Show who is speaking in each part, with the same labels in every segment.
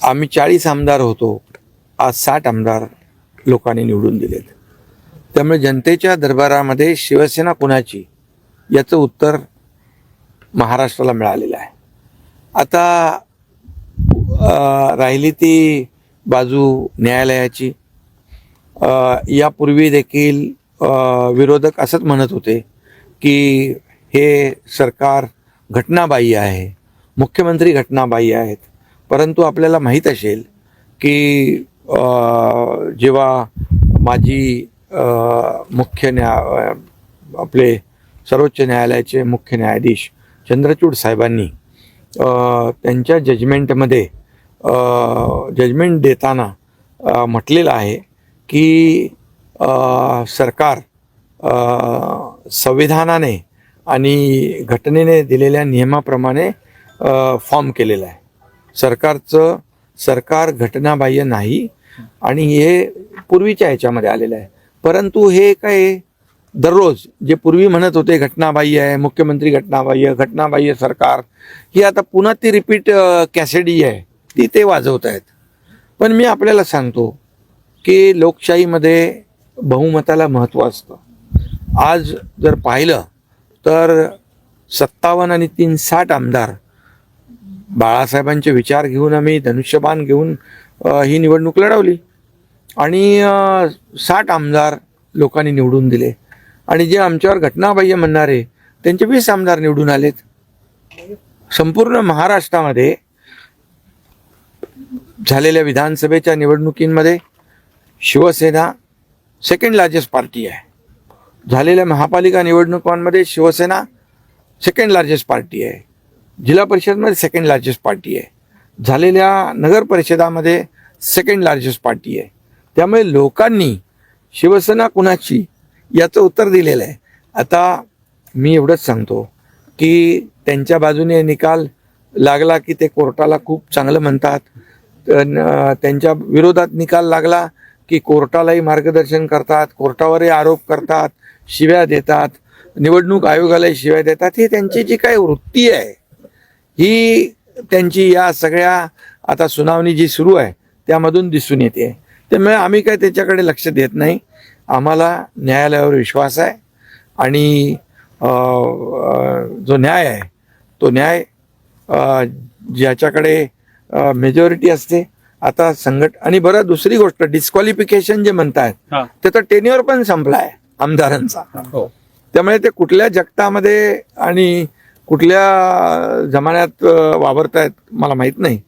Speaker 1: आम्ही 40 आमदार होतो, आज 60 आमदार लोकांनी निवडून दिलेत. त्यामुळे जनतेच्या दरबारामध्ये शिवसेना कुणाची याचं उत्तर महाराष्ट्राला मिळालेलं आहे. आता राहिली ती बाजू न्यायालयाची. यापूर्वी देखील विरोधक असंच म्हणत होते की हे सरकार घटनाबाह्य आहे, मुख्यमंत्री घटनाबाह्य आहेत. परंतु आपल्याला माहीत असेल की जेव्हा माजी आपले सर्वोच्च न्यायालयाचे मुख्य न्यायाधीश चंद्रचूड साहेबांनी त्यांच्या जजमेंटमध्ये जजमेंट देताना म्हटलेलं आहे की सरकार संविधानाने आणि घटनेने दिलेल्या नियमाप्रमाणे फॉर्म केलेलं आहे. सरकार घटनाबाह्य नाही आणि हे पूर्वीच्या ह्याच्यामध्ये आलेलं आहे. परंतु हे काय दररोज जे पूर्वी म्हणत होते घटनाबाह्य आहे, मुख्यमंत्री घटनाबाह्य सरकार, ही आता पुन्हा ती रिपीट कॅसेडी आहे ती ते वाजवत आहेत. पण मी आपल्याला सांगतो की लोकशाहीमध्ये बहुमताला महत्त्व असतं. आज जर पाहिलं तर 57 आणि 3 60 आमदार बाळासाहेबांचे विचार घेऊन आम्ही धनुष्यबाण घेऊन ही निवडणूक लढवली आणि 60 आमदार लोकांनी निवडून दिले आणि जे आमच्यावर घटनाबाह्य म्हणणारे त्यांचे 20 आमदार निवडून आलेत. संपूर्ण महाराष्ट्रामध्ये झालेल्या विधानसभेच्या निवडणुकींमध्ये शिवसेना सेकंड लार्जेस्ट पार्टी आहे. झालेल्या महापालिका निवडणुकांमध्ये शिवसेना सेकंड लार्जेस्ट पार्टी आहे. जिल्हा परिषदमध्ये सेकंड लार्जेस्ट पार्टी आहे. झालेल्या नगर परिषदामध्ये सेकंड लार्जेस्ट पार्टी आहे. त्यामुळे लोकांनी शिवसेना कुणाची याचं उत्तर दिलेलं आहे. आता मी एवढंच सांगतो की त्यांच्या बाजूने निकाल लागला की ते कोर्टाला खूप चांगलं म्हणतात, त्यांच्या विरोधात निकाल लागला की कोर्टालाही मार्गदर्शन करतात, कोर्टावरही आरोप करतात, शिव्या देतात, निवडणूक आयोगालाही शिव्या देतात. ही त्यांची जी काही वृत्ती आहे ही त्यांची या सगळ्या आता सुनावणी जी सुरू आहे त्यामधून दिसून येते. त्यामुळे आम्ही काय त्याच्याकडे लक्ष देत नाही. आम्हाला न्यायालयावर विश्वास आहे आणि जो न्याय आहे तो न्याय ज्याच्याकडे मेजॉरिटी असते. आता आणि बरं दुसरी गोष्ट, डिस्क्वालिफिकेशन जे म्हणतात त्याचा टेन्युअर पण संपला आहे आमदारांचा. त्यामुळे ते कुठल्या जगतामध्ये आणि कुठल्या जमान्यात वावरतायत मला माहीत नाही.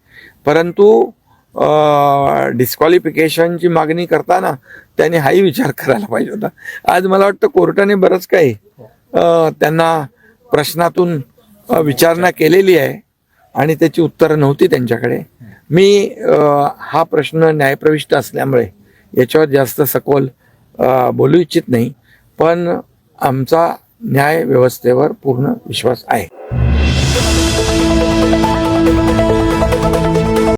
Speaker 1: परंतु डिस्क्वालिफिकेशनची मागणी करताना त्यांनी हाही विचार करायला पाहिजे होता. आज मला वाटतं कोर्टाने बरंच काही त्यांना प्रश्नातून विचारणा केलेली आहे आणि त्याची उत्तरं नव्हती त्यांच्याकडे. मी हा प्रश्न न्यायप्रविष्ट असल्यामुळे याच्यावर जास्त सखोल बोलू इच्छित नाही. पण आमचा न्याय व्यवस्थेवर पूर्ण विश्वास आहे.